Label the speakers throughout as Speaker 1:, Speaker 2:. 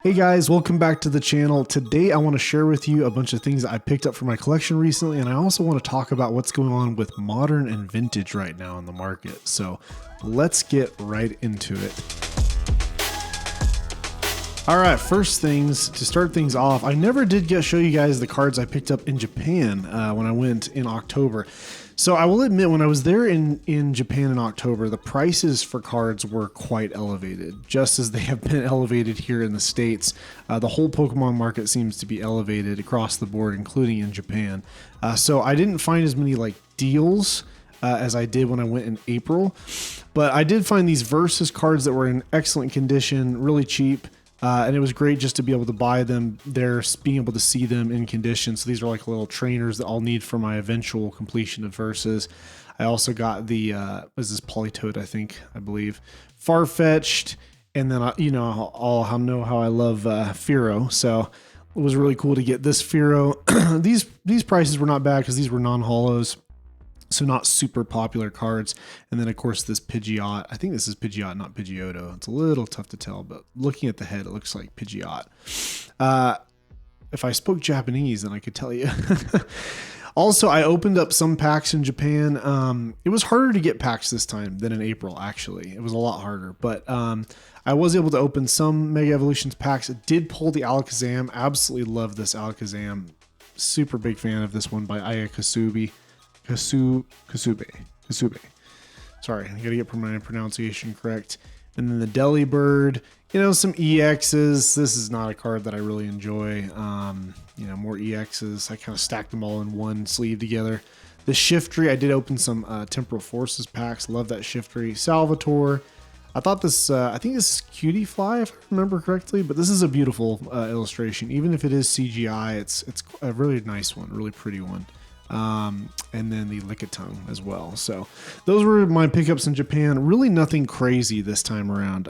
Speaker 1: Hey guys, welcome back to the channel. Today I want to share with you a bunch of things that I picked up for my collection recently, and I also want to talk about what's going on with modern and vintage right now in the market. So let's get right into it. All right, first things to start things off, I never did show you guys the cards I picked up in Japan when I went in October. So I will admit, when I was there in Japan in October, the prices for cards were quite elevated, just as they have been elevated here in the States. The whole Pokemon market seems to be elevated across the board, including in Japan. So I didn't find as many deals as I did when I went in April, but I did find these Versus cards that were in excellent condition, really cheap. And it was great just to be able to buy them there, being able to see them in condition. So these are like little trainers that I'll need for my eventual completion of Versus. I also got the, was this Politoed, I believe, Farfetch'd. And then, I'll know how I love Fearow. So it was really cool to get this Fearow. These prices were not bad because these were non-holos. So not super popular cards. And then, of course, this Pidgeot. I think this is Pidgeot, not Pidgeotto. It's a little tough to tell, but looking at the head, it looks like Pidgeot. If I spoke Japanese, then I could tell you. Also, I opened up some packs in Japan. It was harder to get packs this time than in April, actually. It was a lot harder. But I was able to open some Mega Evolutions packs. It did pull the Alakazam. Absolutely love this Alakazam. Super big fan of this one by Aya Kasube. Kasube. Sorry, I gotta get my pronunciation correct. And then the Delibird, some EXs. This is not a card that I really enjoy. More EXs. I kind of stacked them all in one sleeve together. The Shiftry, I did open some Temporal Forces packs. Love that Shiftry. Salvatore. I thought this, I think this is Cutie Fly, if I remember correctly, but this is a beautiful illustration. Even if it is CGI, it's a really nice one, really pretty one. And then the Lickitung as well. So those were my pickups in Japan. Really nothing crazy this time around.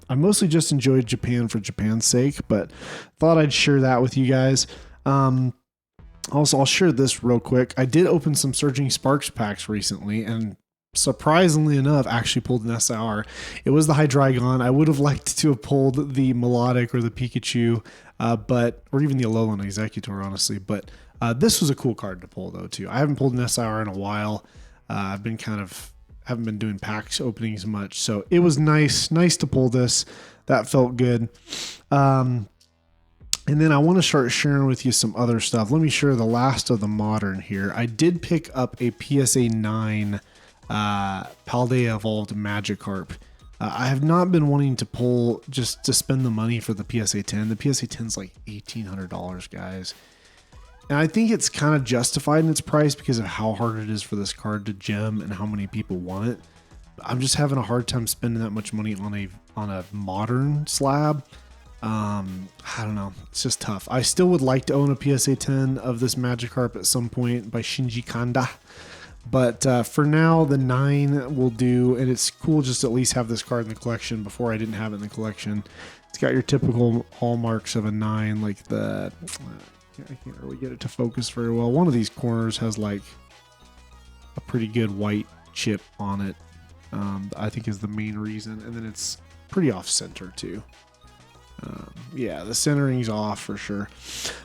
Speaker 1: I mostly just enjoyed Japan for Japan's sake, but thought I'd share that with you guys. Also, I'll share this real quick. I did open some Surging Sparks packs recently, and surprisingly enough, actually pulled an SIR. It was the Hydreigon. I would have liked to have pulled the Melodic or the Pikachu, or even the Alolan Executor, honestly, but this was a cool card to pull though too. I haven't pulled an SIR in a while. I've been haven't been doing packs openings much, so it was nice to pull this. That felt good. And then I want to start sharing with you some other stuff. Let me share the last of the modern here. I did pick up a PSA 9 Paldea Evolved Magikarp. I have not been wanting to pull just to spend the money for the PSA 10. The PSA 10 is like $1,800, guys. And I think it's kind of justified in its price because of how hard it is for this card to gem and how many people want it. I'm just having a hard time spending that much money on a modern slab. I don't know. It's just tough. I still would like to own a PSA 10 of this Magikarp at some point by Shinji Kanda. But for now, the 9 will do, and it's cool just to at least have this card in the collection. Before I didn't have it in the collection. It's got your typical hallmarks of a 9, like the... I can't really get it to focus very well. One of these corners has like a pretty good white chip on it. I think is the main reason. And then it's pretty off center too. Yeah, the centering's off for sure.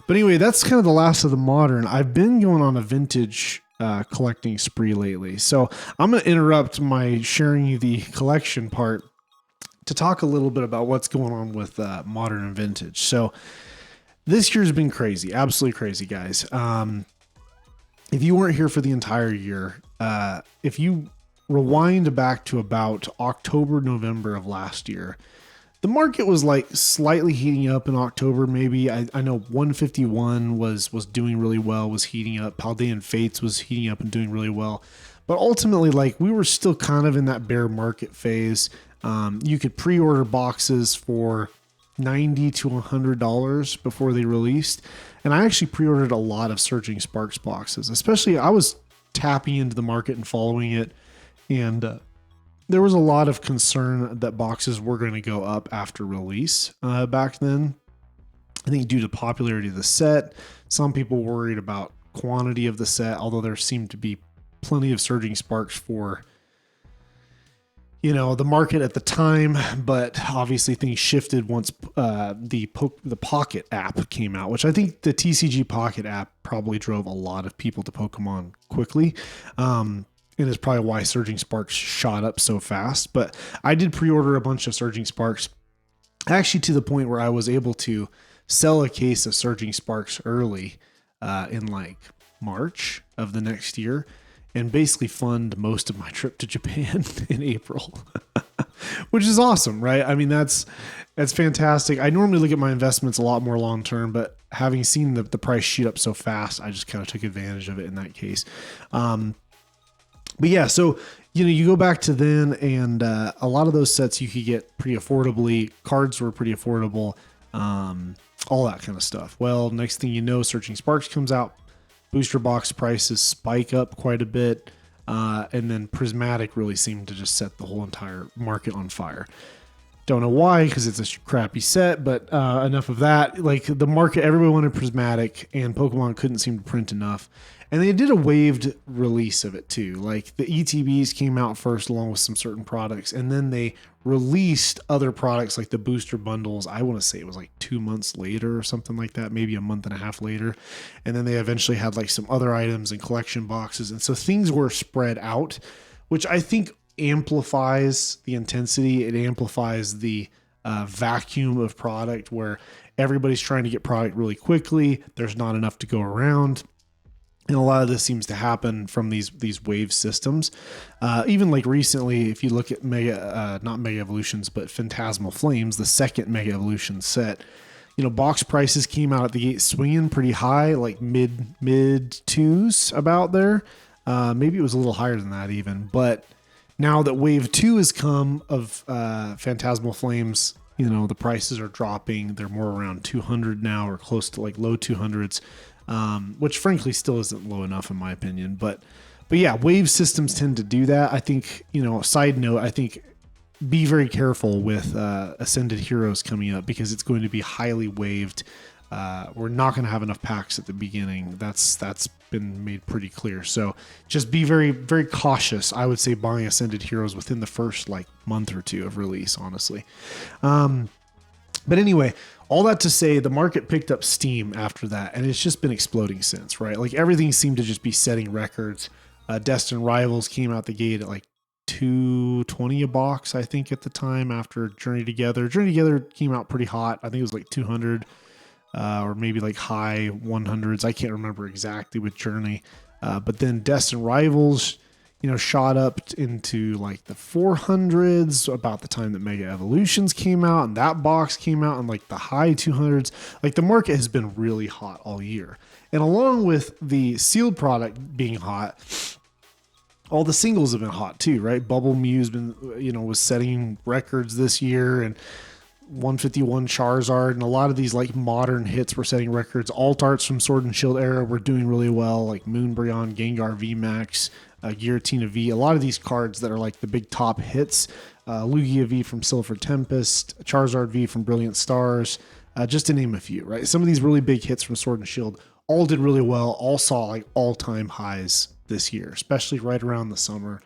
Speaker 1: But anyway, that's kind of the last of the modern. I've been going on a vintage collecting spree lately. So I'm going to interrupt my sharing you the collection part to talk a little bit about what's going on with modern and vintage. So this year's been crazy, absolutely crazy, guys. If you weren't here for the entire year, if you rewind back to about October, November of last year, the market was like slightly heating up in October. Maybe I know 151 was doing really well, was heating up. Paldean Fates was heating up and doing really well. But ultimately, we were still kind of in that bear market phase. You could pre-order boxes for $90 to $100 before they released. And I actually pre-ordered a lot of Surging Sparks boxes, especially I was tapping into the market and following it. And there was a lot of concern that boxes were going to go up after release back then. I think due to popularity of the set, some people worried about quantity of the set, although there seemed to be plenty of Surging Sparks for the market at the time, but obviously things shifted once the Pocket app came out, which I think the TCG Pocket app probably drove a lot of people to Pokemon quickly. And is probably why Surging Sparks shot up so fast. But I did pre-order a bunch of Surging Sparks, actually to the point where I was able to sell a case of Surging Sparks early in like March of the next year, and basically fund most of my trip to Japan in April, which is awesome, right? I mean, that's fantastic. I normally look at my investments a lot more long-term, but having seen the price shoot up so fast, I just kind of took advantage of it in that case. But yeah, so, you go back to then, and a lot of those sets you could get pretty affordably. Cards were pretty affordable, all that kind of stuff. Well, next thing you know, Searching Sparks comes out. Booster box prices spike up quite a bit. And then Prismatic really seemed to just set the whole entire market on fire. Don't know why, because it's a crappy set, but enough of that. Like, the market, everybody wanted Prismatic, and Pokemon couldn't seem to print enough. And they did a waived release of it too. Like, the ETBs came out first along with some certain products, and then they released other products like the booster bundles. I want to say it was like 2 months later or something like that, maybe a month and a half later. And then they eventually had like some other items and collection boxes. And so things were spread out, which I think amplifies the intensity. It amplifies the vacuum of product where everybody's trying to get product really quickly. There's not enough to go around. And a lot of this seems to happen from these wave systems. Even like recently, if you look at not Mega Evolutions, but Phantasmal Flames, the second Mega Evolution set, box prices came out at the gate swinging pretty high, like mid twos about there. Maybe it was a little higher than that even. But now that Wave 2 has come of Phantasmal Flames, the prices are dropping. They're more around 200 now, or close to like low 200s. Which frankly still isn't low enough in my opinion, but yeah, wave systems tend to do that. I think, side note, I think be very careful with, Ascended Heroes coming up, because it's going to be highly waved. We're not going to have enough packs at the beginning. That's been made pretty clear. So just be very, very cautious. I would say buying Ascended Heroes within the first like month or two of release, honestly. But anyway, all that to say, the market picked up steam after that, and it's just been exploding since, right? Like, everything seemed to just be setting records. Destined Rivals came out the gate at like $220 a box, I think, at the time after Journey Together. Journey Together came out pretty hot. I think it was like 200 or maybe like high 100s. I can't remember exactly with Journey. But then Destined Rivals, shot up into like the 400s about the time that Mega Evolutions came out, and that box came out in like the high 200s. Like, the market has been really hot all year. And along with the sealed product being hot, all the singles have been hot too, right? Bubble Mew's been, was setting records this year, and 151 Charizard, and a lot of these like modern hits were setting records. Alt arts from Sword and Shield era were doing really well, like Moonbryon, Gengar VMAX, Giratina V. A lot of these cards that are like the big top hits, Lugia V from Silver Tempest, Charizard V from Brilliant Stars, just to name a few, right? Some of these really big hits from Sword and Shield all did really well, all saw like all-time highs this year, especially right around the summer.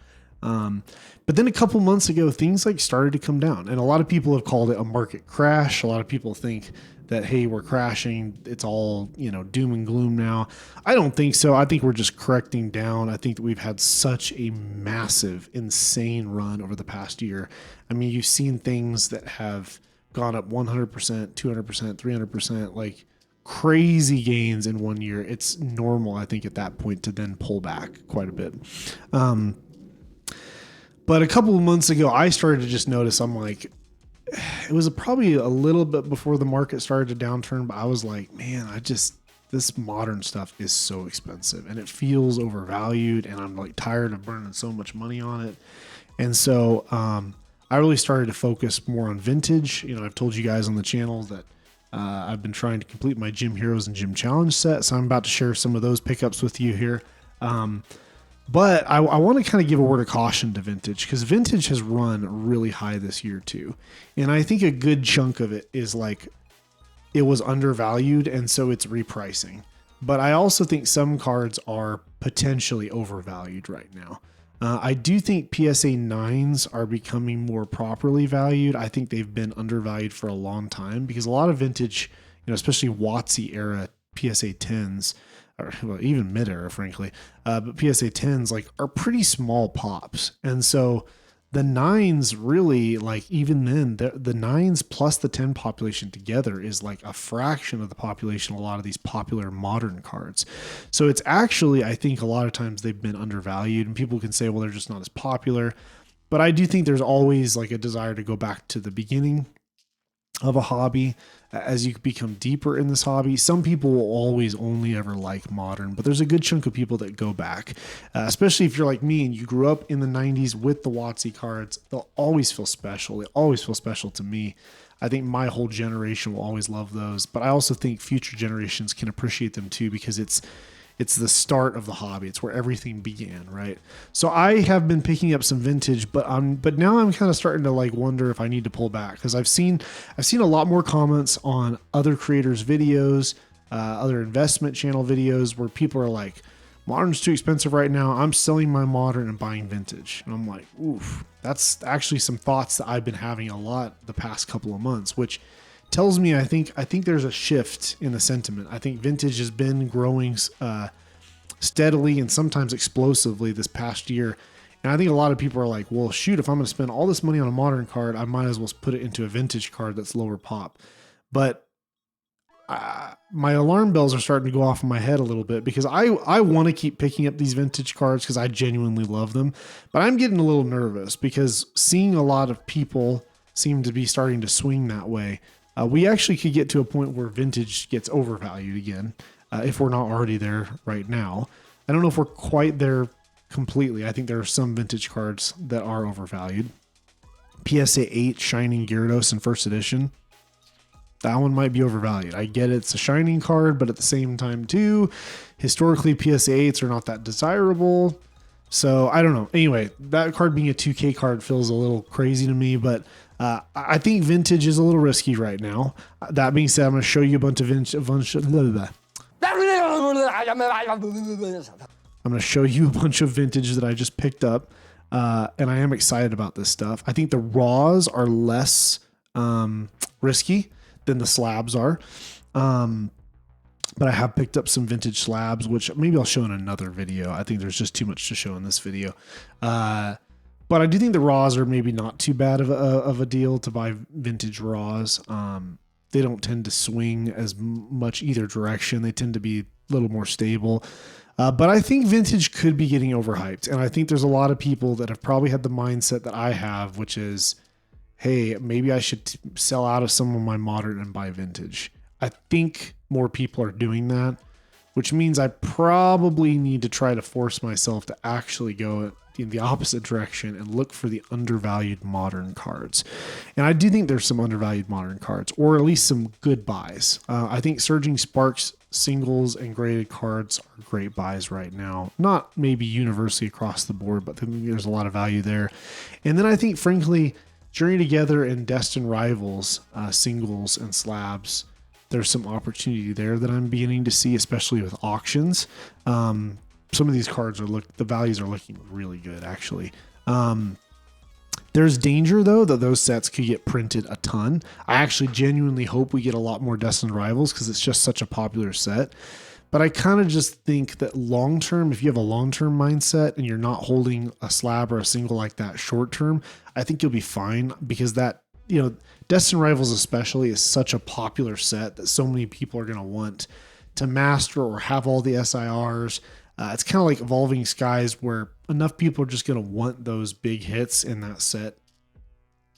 Speaker 1: But then a couple months ago, things like started to come down, and a lot of people have called it a market crash. A lot of people think that, hey, we're crashing. It's all, doom and gloom now. I don't think so. I think we're just correcting down. I think that we've had such a massive, insane run over the past year. I mean, you've seen things that have gone up 100%, 200%, 300%, like crazy gains in 1 year. It's normal, I think, at that point to then pull back quite a bit. But a couple of months ago, I started to just notice, I'm like, it was probably a little bit before the market started to downturn, but I was like, man, this modern stuff is so expensive and it feels overvalued, and I'm like tired of burning so much money on it. And so I really started to focus more on vintage. I've told you guys on the channel that I've been trying to complete my Gym Heroes and Gym Challenge set, so I'm about to share some of those pickups with you here. But I want to kind of give a word of caution to vintage, because vintage has run really high this year too. And I think a good chunk of it is like it was undervalued, and so it's repricing. But I also think some cards are potentially overvalued right now. I do think PSA 9s are becoming more properly valued. I think they've been undervalued for a long time because a lot of vintage, especially WotC era PSA 10s, or well, even mid era, frankly, but PSA 10s are pretty small pops. And so the 9s really, even then, the 9s plus the 10 population together is like a fraction of the population, a lot of these popular modern cards. So it's actually, I think a lot of times they've been undervalued, and people can say, well, they're just not as popular. But I do think there's always a desire to go back to the beginning of a hobby as you become deeper in this hobby. Some people will always only ever like modern, but there's a good chunk of people that go back, especially if you're like me and you grew up in the 90s with the WotC cards. They'll always feel special. They always feel special to me. I think my whole generation will always love those, but I also think future generations can appreciate them too, because it's the start of the hobby. It's where everything began, right? So I have been picking up some vintage, but now I'm kind of starting to wonder if I need to pull back, because I've seen a lot more comments on other creators' videos, other investment channel videos, where people are like, modern's too expensive right now. I'm selling my modern and buying vintage. And I'm like, oof, that's actually some thoughts that I've been having a lot the past couple of months, which tells me I think there's a shift in the sentiment. I think vintage has been growing steadily and sometimes explosively this past year. And I think a lot of people are like, well, shoot, if I'm going to spend all this money on a modern card, I might as well put it into a vintage card that's lower pop. But my alarm bells are starting to go off in my head a little bit, because I want to keep picking up these vintage cards because I genuinely love them. But I'm getting a little nervous because seeing a lot of people seem to be starting to swing that way. We actually could get to a point where vintage gets overvalued again, if we're not already there right now. I don't know if we're quite there completely. I think there are some vintage cards that are overvalued. PSA 8 Shining Gyarados in first edition. That one might be overvalued. I get it's a shining card, but at the same time too, historically PSA 8s are not that desirable. So I don't know. Anyway, that card being a 2K card feels a little crazy to me, but I think vintage is a little risky right now. That being said, I'm going to show you a bunch of vintage. I'm going to show you a bunch of vintage that I just picked up, and I am excited about this stuff. I think the raws are less risky than the slabs are, but I have picked up some vintage slabs, which maybe I'll show in another video. I think there's just too much to show in this video. But I do think the raws are maybe not too bad of a deal to buy vintage raws. They don't tend to swing as much either direction. They tend to be a little more stable. But I think vintage could be getting overhyped. And I think there's a lot of people that have probably had the mindset that I have, which is, hey, maybe I should sell out of some of my modern and buy vintage. I think more people are doing that, which means I probably need to try to force myself to actually go in the opposite direction and look for the undervalued modern cards. And I do think there's some undervalued modern cards, or at least some good buys. I think Surging Sparks singles and graded cards are great buys right now. Not maybe universally across the board, but there's a lot of value there. And then I think, frankly, Journey Together and Destined Rivals singles and slabs, there's some opportunity there that I'm beginning to see, especially with auctions. Some of these cards the values are looking really good, actually. There's danger, though, that those sets could get printed a ton. I actually genuinely hope we get a lot more Destined Rivals because it's just such a popular set. But I kind of just think that long-term, if you have a long-term mindset and you're not holding a slab or a single like that short-term, I think you'll be fine, because that, Destined Rivals especially is such a popular set that so many people are going to want to master or have all the SIRs. It's kind of like Evolving Skies, where enough people are just going to want those big hits in that set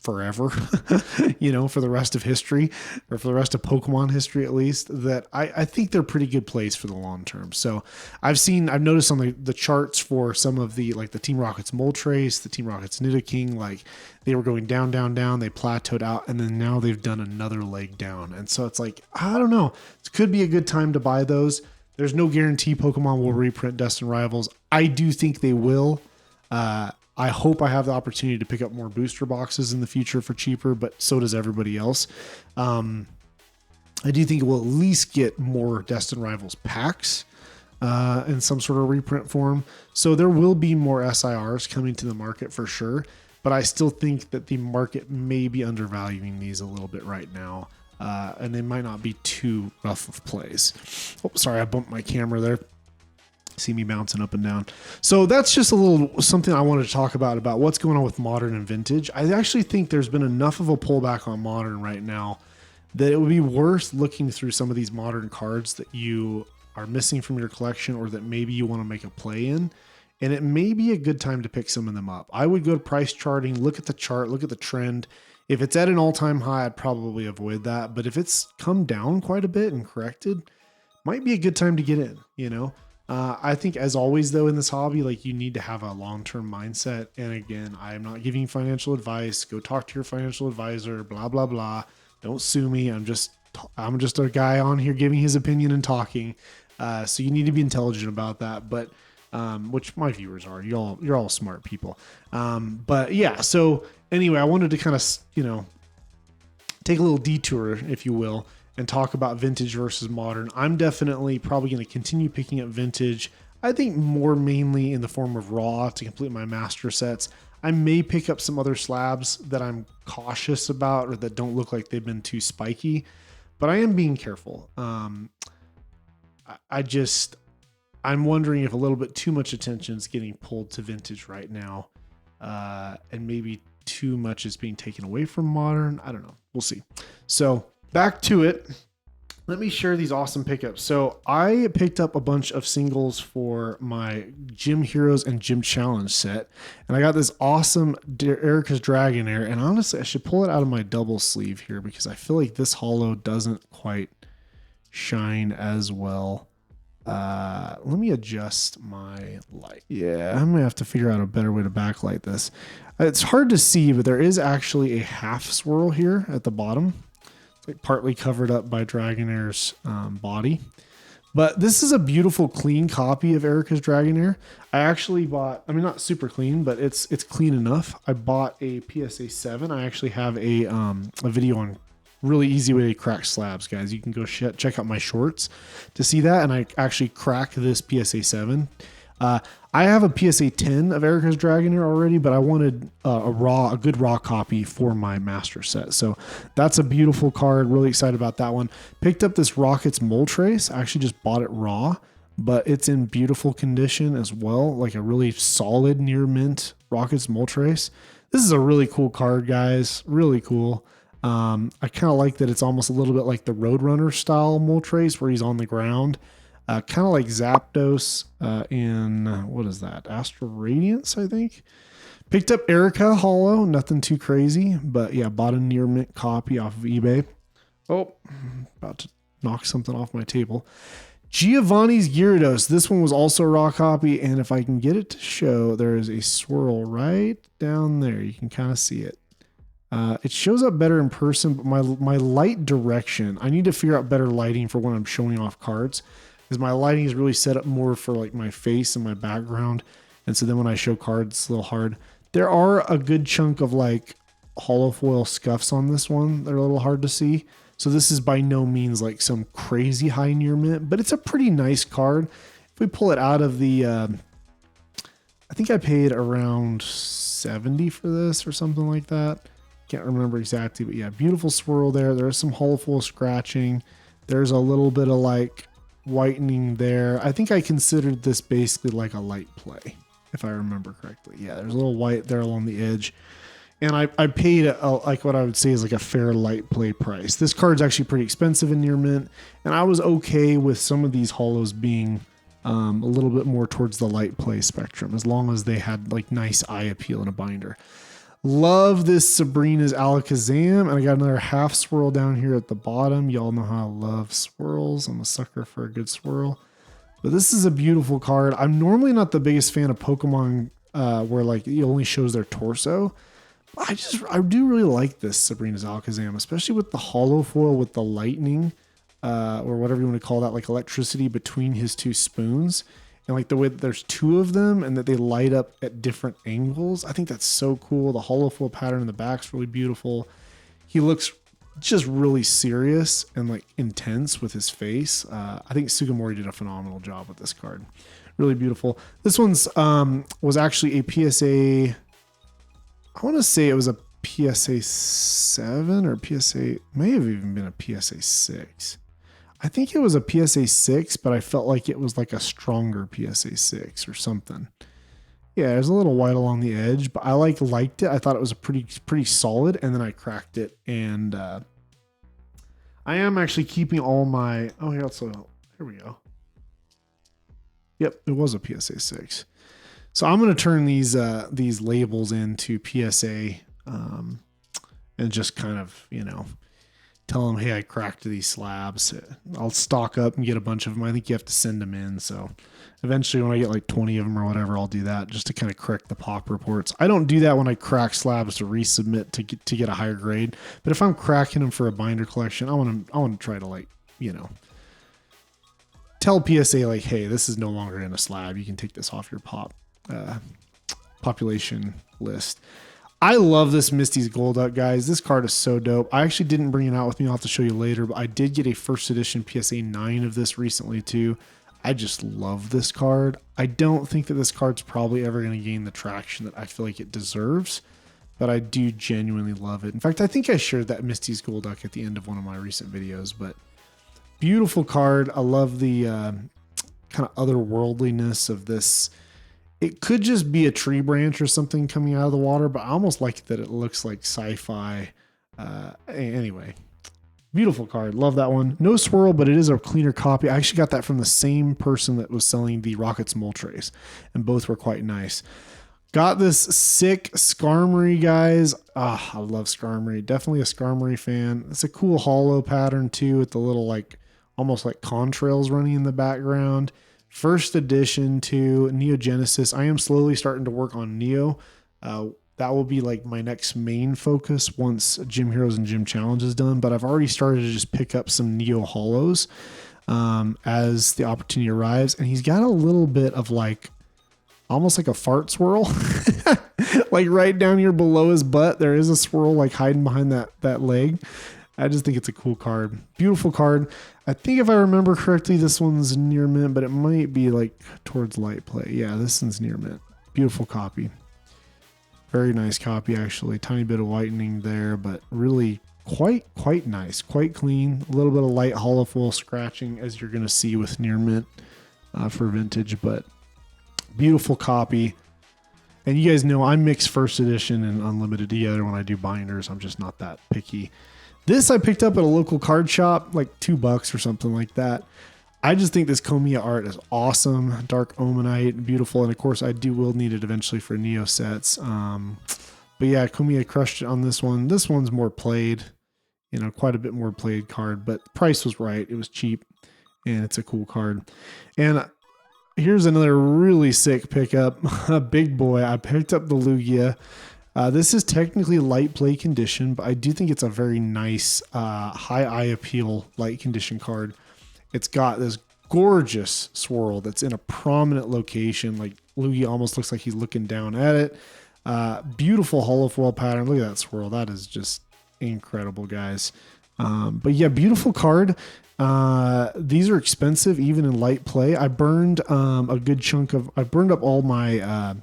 Speaker 1: forever, for the rest of history, or for the rest of Pokemon history, at least, that I think they're pretty good plays for the long term. So I've noticed on the charts for some of the Team Rocket's Moltres, the Team Rocket's Nidoking, they were going down, they plateaued out, and then now they've done another leg down. And so it's I don't know, it could be a good time to buy those. There's no guarantee Pokemon will reprint Destined Rivals. I do think they will. I hope I have the opportunity to pick up more booster boxes in the future for cheaper, but so does everybody else. I do think we'll at least get more Destined Rivals packs. in some sort of reprint form. So there will be more SIRs coming to the market for sure, but I still think that the market may be undervaluing these a little bit right now. And they might not be too rough of plays. Oh, sorry, I bumped my camera there. See me bouncing up and down. So that's just a little something I wanted to talk about what's going on with modern and vintage. I actually think there's been enough of a pullback on modern right now that it would be worth looking through some of these modern cards that you are missing from your collection or that maybe you want to make a play in. And it may be a good time to pick some of them up. I would go to price charting, look at the chart, look at the trend. If it's at an all-time high, I'd probably avoid that. But if it's come down quite a bit and corrected, might be a good time to get in, you know? I think as always though in this hobby, like you need to have a long-term mindset. And again, I am not giving financial advice. Go talk to your financial advisor, blah, blah, blah. Don't sue me. I'm just a guy on here giving his opinion and talking. So you need to be intelligent about that. But, which my viewers are, you're all smart people. But yeah, so anyway, I wanted to kind of, take a little detour, if you will, and talk about vintage versus modern. I'm definitely probably going to continue picking up vintage. I think more mainly in the form of raw to complete my master sets. I may pick up some other slabs that I'm cautious about or that don't look like they've been too spiky, but I am being careful. I'm wondering if a little bit too much attention is getting pulled to vintage right now. And maybe too much is being taken away from modern. I don't know. We'll see. So back to it. Let me share these awesome pickups. So I picked up a bunch of singles for my Gym Heroes and Gym Challenge set. And I got this awesome Erica's Dragonair. And honestly, I should pull it out of my double sleeve here because I feel like this holo doesn't quite shine as well. Let me adjust my light. Yeah, I'm gonna have to figure out a better way to backlight this. It's hard to see, but there is actually a half swirl here at the bottom. It's like partly covered up by Dragonair's body. But this is a beautiful, clean copy of Erica's Dragonair. I actually bought, I mean, not super clean, but it's clean enough. I bought a PSA 7. I actually have a video on really easy way to crack slabs, guys. You can go check out my shorts to see that. And I actually cracked this PSA 7. I have a PSA 10 of Erica's Dragonair already, but I wanted a good raw copy for my master set. So that's a beautiful card. Really excited about that one. Picked up this Rockets Moltres. I actually just bought it raw, but it's in beautiful condition as well. Like a really solid near mint Rockets Moltres. This is a really cool card, guys. Really cool. I kind of like that it's almost a little bit like the Roadrunner style Moltres where he's on the ground. Kind of like Zapdos in, what is that? Astral Radiance, I think. Picked up Erica Holo, nothing too crazy, but yeah, bought a near mint copy off of eBay. Oh, about to knock something off my table. Giovanni's Gyarados. This one was also a raw copy, and if I can get it to show, there is a swirl right down there. You can kind of see it. It shows up better in person, but my light direction, I need to figure out better lighting for when I'm showing off cards. Because my lighting is really set up more for like my face and my background. And so then when I show cards, it's a little hard. There are a good chunk of like holofoil scuffs on this one. They're a little hard to see. So this is by no means like some crazy high near mint, but it's a pretty nice card. If we pull it out of the, I think I paid around 70 for this or something like that. Can't remember exactly, but yeah, beautiful swirl there. There's some holofoil scratching. There's a little bit of like whitening there. I think I considered this basically like a light play, if I remember correctly. Yeah, there's a little white there along the edge. And I paid like what I would say is like a fair light play price. This card's actually pretty expensive in near mint, and I was okay with some of these holos being a little bit more towards the light play spectrum, as long as they had like nice eye appeal in a binder. Love this Sabrina's Alakazam, and I got another half swirl down here at the bottom. Y'all know how I love swirls. I'm a sucker for a good swirl. But this is a beautiful card. I'm normally not the biggest fan of Pokemon where like it only shows their torso. I do really like this Sabrina's Alakazam, especially with the holofoil with the lightning or whatever you want to call that, like electricity between his two spoons. And like the way that there's two of them and that they light up at different angles. I think that's so cool. The holofoil pattern in the back's really beautiful. He looks just really serious and like intense with his face. I think Sugimori did a phenomenal job with this card. Really beautiful. This one's was actually a PSA. I want to say it was a PSA 7 or PSA, may have even been a PSA 6. I think it was a PSA 6, but I felt like it was like a stronger PSA 6 or something. Yeah, there's a little white along the edge, but I liked it. I thought it was a pretty solid, and then I cracked it, and I am actually keeping all my. Oh, here we go. Yep, it was a PSA 6. So I'm going to turn these labels into PSA, and just kind of, tell them, hey, I cracked these slabs. I'll stock up and get a bunch of them. I think you have to send them in. So eventually when I get like 20 of them or whatever, I'll do that just to kind of correct the pop reports. I don't do that when I crack slabs to resubmit to get a higher grade. But if I'm cracking them for a binder collection, I want to try to tell PSA like, hey, this is no longer in a slab. You can take this off your population list. I love this Misty's Golduck, guys. This card is so dope. I actually didn't bring it out with me. I'll have to show you later, but I did get a first edition PSA 9 of this recently too. I just love this card. I don't think that this card's probably ever going to gain the traction that I feel like it deserves, but I do genuinely love it. In fact, I think I shared that Misty's Golduck at the end of one of my recent videos, but beautiful card. I love the kind of otherworldliness of this. It could just be a tree branch or something coming out of the water, but I almost like that it looks like sci-fi. Anyway, beautiful card. Love that one. No swirl, but it is a cleaner copy. I actually got that from the same person that was selling the Rockets Moltres, and both were quite nice. Got this sick Skarmory, guys. I love Skarmory. Definitely a Skarmory fan. It's a cool hollow pattern too, with the little almost like contrails running in the background. First edition to Neo Genesis. I am slowly starting to work on Neo. That will be like my next main focus once Gym Heroes and Gym Challenge is done. But I've already started to just pick up some Neo Hollows as the opportunity arrives. And he's got a little bit of almost like a fart swirl. Like right down here below his butt, there is a swirl hiding behind that leg. I just think it's a cool card. Beautiful card. I think if I remember correctly, this one's near mint, but it might be towards light play. Yeah, this one's near mint. Beautiful copy. Very nice copy, actually. Tiny bit of whitening there, but really quite nice. Quite clean. A little bit of light hollow foil scratching, as you're going to see with near mint for vintage, but beautiful copy. And you guys know I mix first edition and unlimited together when I do binders. I'm just not that picky. This I picked up at a local card shop, like $2 or something like that. I just think this Komiya art is awesome. Dark Omanite, beautiful. And of course I will need it eventually for Neo sets. But yeah, Komiya crushed it on this one. This one's more played, quite a bit more played card, but the price was right. It was cheap and it's a cool card. And here's another really sick pickup. A big boy. I picked up the Lugia. This is technically light play condition, but I do think it's a very nice high eye appeal light condition card. It's got this gorgeous swirl that's in a prominent location. Like Lugia almost looks like he's looking down at it. Beautiful hollow foil pattern. Look at that swirl. That is just incredible, guys. But yeah, beautiful card. These are expensive even in light play. I burned a good chunk of, I burned up all my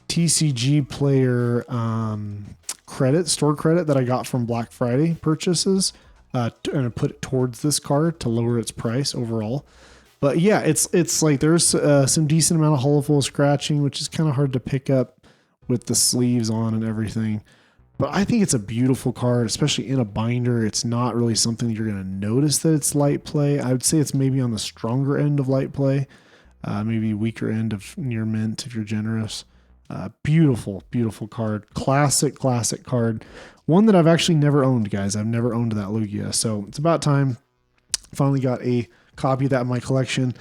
Speaker 1: TCG player store credit that I got from Black Friday purchases, and I put it towards this card to lower its price overall. But yeah, it's like there's some decent amount of hollow foil scratching, which is kind of hard to pick up with the sleeves on and everything. But I think it's a beautiful card, especially in a binder. It's not really something that you're going to notice that it's light play. I would say it's maybe on the stronger end of light play, maybe weaker end of near mint if you're generous. Beautiful card. Classic card. One that I've actually never owned, guys. I've never owned that Lugia. So it's about time. Finally got a copy of that in my collection.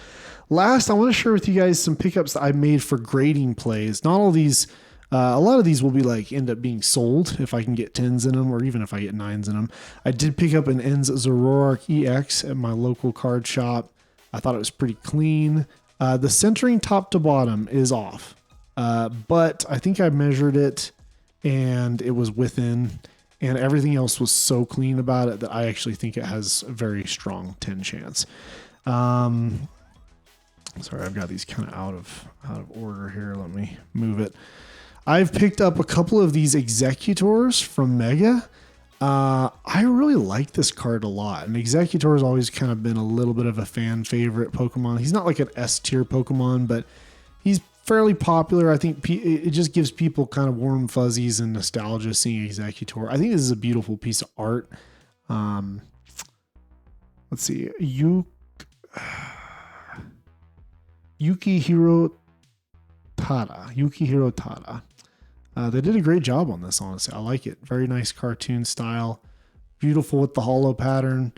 Speaker 1: Last, I want to share with you guys some pickups that I made for grading plays. Not all these, a lot of these will be end up being sold if I can get 10s in them, or even if I get 9s in them. I did pick up an ENS Zoroark EX at my local card shop. I thought it was pretty clean. The centering top to bottom is off. But I think I measured it and it was within, and everything else was so clean about it that I actually think it has a very strong 10 chance. Sorry, I've got these kind of out of order here. Let me move it. I've picked up a couple of these Executors from Mega. I really like this card a lot. And Executor has always kind of been a little bit of a fan favorite Pokemon. He's not like an S tier Pokemon, but he's fairly popular. I think it just gives people kind of warm fuzzies and nostalgia seeing Executor. I think this is a beautiful piece of art. Let's see. Yukihiro Tada. They did a great job on this, honestly. I like it. Very nice cartoon style. Beautiful with the hollow pattern.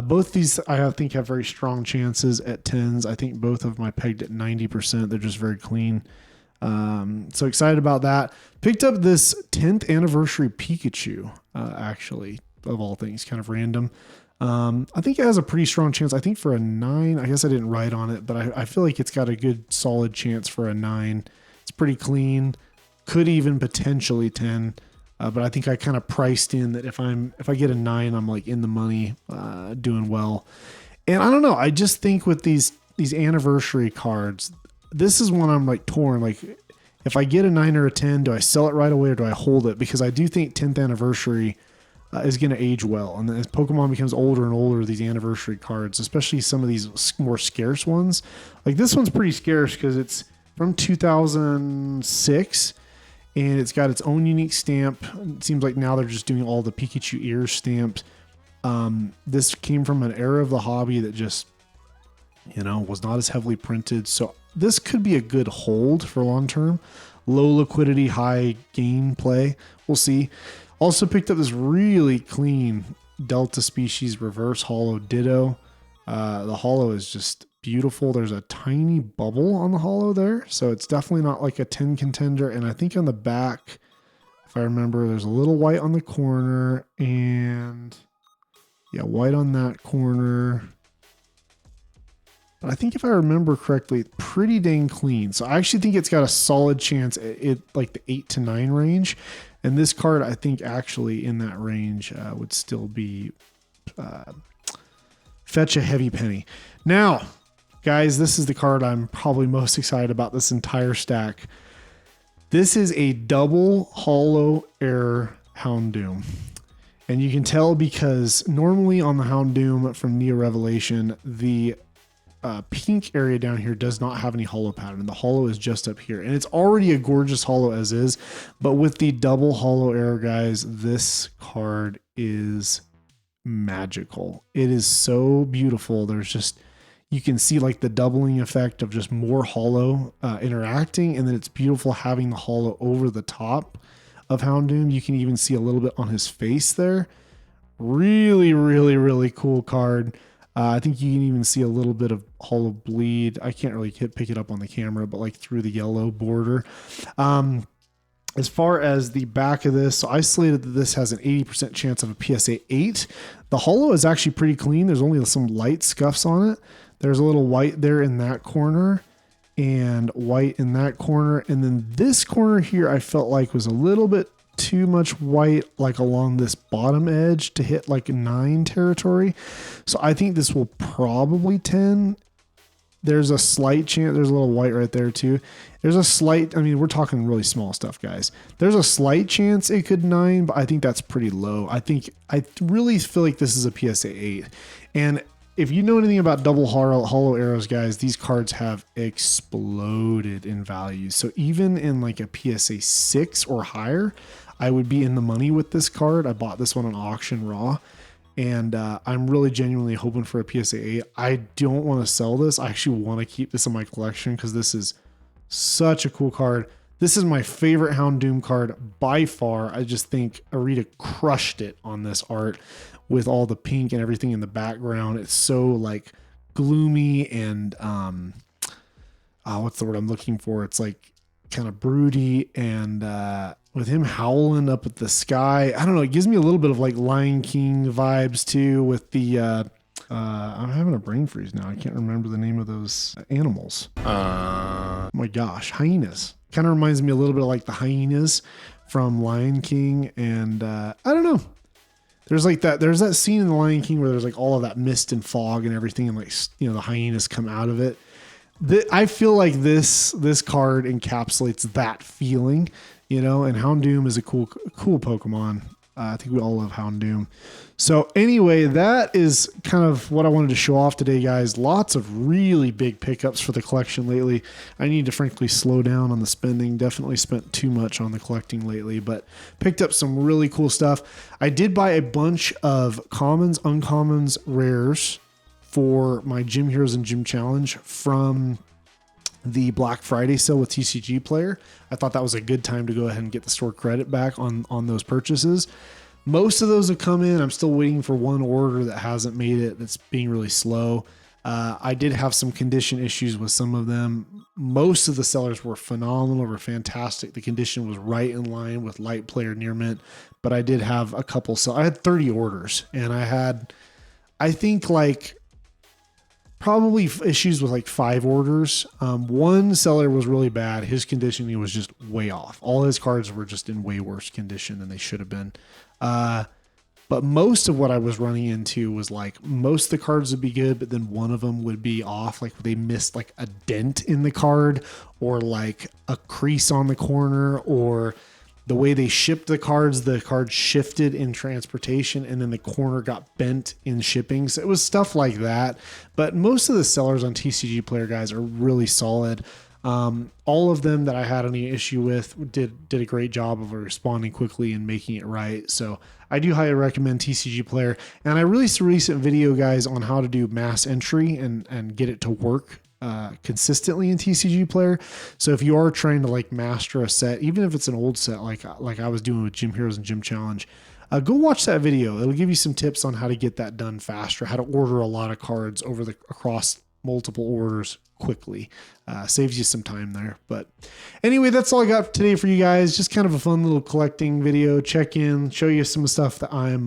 Speaker 1: Both these, I think, have very strong chances at 10s. I think both of them I pegged at 90%. They're just very clean. So excited about that. Picked up this 10th anniversary Pikachu, actually, of all things, kind of random. I think it has a pretty strong chance. I think for a 9, I guess I didn't write on it, but I feel like it's got a good solid chance for a 9. It's pretty clean. Could even potentially 10. But I think I kind of priced in that if I get a 9, I'm like in the money, doing well. And I don't know. I just think with these anniversary cards, this is one I'm like torn. Like if I get a 9 or a 10, do I sell it right away or do I hold it? Because I do think 10th anniversary is going to age well. And as Pokemon becomes older and older, these anniversary cards, especially some of these more scarce ones, like this one's pretty scarce because it's from 2006. And it's got its own unique stamp. It seems like now they're just doing all the Pikachu ears stamped. This came from an era of the hobby that just, was not as heavily printed. So this could be a good hold for long term. Low liquidity, high gain play. We'll see. Also picked up this really clean Delta Species Reverse Hollow Ditto. The hollow is just beautiful. There's a tiny bubble on the hollow there, so it's definitely not like a 10 contender. And I think on the back, if I remember, there's a little white on the corner and white on that corner. But I think if I remember correctly, pretty dang clean. So I actually think it's got a solid chance at like the 8 to 9 range. And this card, I think actually in that range would still be fetch a heavy penny. Now, guys, this is the card I'm probably most excited about this entire stack. This is a double hollow air Houndoom. And you can tell because normally on the Houndoom from Neo Revelation, the pink area down here does not have any hollow pattern. The hollow is just up here. And it's already a gorgeous hollow as is. But with the double hollow air, guys, this card is magical. It is so beautiful. There's just... you can see like the doubling effect of just more hollow interacting. And then it's beautiful having the hollow over the top of Houndoom. You can even see a little bit on his face there. Really, really, really cool card. I think you can even see a little bit of hollow bleed. I can't really pick it up on the camera, but like through the yellow border. As far as the back of this, so I slated that this has an 80% chance of a PSA 8. The hollow is actually pretty clean. There's only some light scuffs on it. There's a little white there in that corner and white in that corner. And then this corner here, I felt like was a little bit too much white, like along this bottom edge to hit like 9 territory. So I think this will probably 10. There's a slight chance. There's a little white right there too. There's a slight, I mean, we're talking really small stuff, guys. There's a slight chance it could 9, but I think that's pretty low. I really feel like this is a PSA 8. And if you know anything about double hollow arrows, guys, these cards have exploded in value. So even in like a PSA 6 or higher, I would be in the money with this card. I bought this one on auction raw. And I'm really genuinely hoping for a PSA 8. I don't want to sell this. I actually want to keep this in my collection because this is such a cool card. This is my favorite Houndoom card by far. I just think Arita crushed it on this art with all the pink and everything in the background. It's so like gloomy and what's the word I'm looking for? It's like kind of broody and with him howling up at the sky. I don't know. It gives me a little bit of like Lion King vibes too with the, I'm having a brain freeze now. I can't remember the name of those animals. Oh my gosh. Hyenas. Kind of reminds me a little bit of like the hyenas from Lion King, and I don't know. There's that scene in the Lion King where there's like all of that mist and fog and everything, and like, you know, the hyenas come out of it. I feel like this card encapsulates that feeling, you know. And Houndoom is a cool Pokemon. I think we all love Houndoom. So anyway, that is kind of what I wanted to show off today, guys. Lots of really big pickups for the collection lately. I need to frankly slow down on the spending. Definitely spent too much on the collecting lately, but picked up some really cool stuff. I did buy a bunch of commons, uncommons, rares for my Gym Heroes and Gym Challenge from the Black Friday sale with TCG Player. I thought that was a good time to go ahead and get the store credit back on those purchases. Most of those have come in. I'm still waiting for one order that hasn't made it. That's being really slow. I did have some condition issues with some of them. Most of the sellers were phenomenal, were fantastic. The condition was right in line with light player near mint, but I did have a couple. So I had 30 orders, and I had, I think, like probably issues with like 5 orders. One seller was really bad. His conditioning was just way off. All his cards were just in way worse condition than they should have been. But most of what I was running into was like most of the cards would be good, but then one of them would be off. Like they missed like a dent in the card, or like a crease on the corner, or the way they shipped the cards shifted in transportation and then the corner got bent in shipping. So it was stuff like that. But most of the sellers on TCG Player, guys, are really solid. All of them that I had any issue with did a great job of responding quickly and making it right. So I do highly recommend TCG Player. And I released a recent video, guys, on how to do mass entry and get it to work consistently in TCG Player. So if you are trying to like master a set, even if it's an old set like I was doing with Gym Heroes and Gym Challenge, go watch that video. It'll give you some tips on how to get that done faster, how to order a lot of cards across multiple orders quickly. Saves you some time there. But anyway, that's all I got today for you guys. Just kind of a fun little collecting video. Check in, show you some stuff that I'm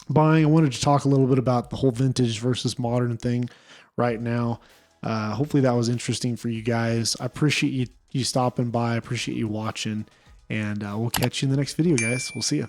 Speaker 1: buying. I wanted to talk a little bit about the whole vintage versus modern thing right now. Hopefully that was interesting for you guys. I appreciate you stopping by. I appreciate you watching, and we'll catch you in the next video, guys. We'll see you.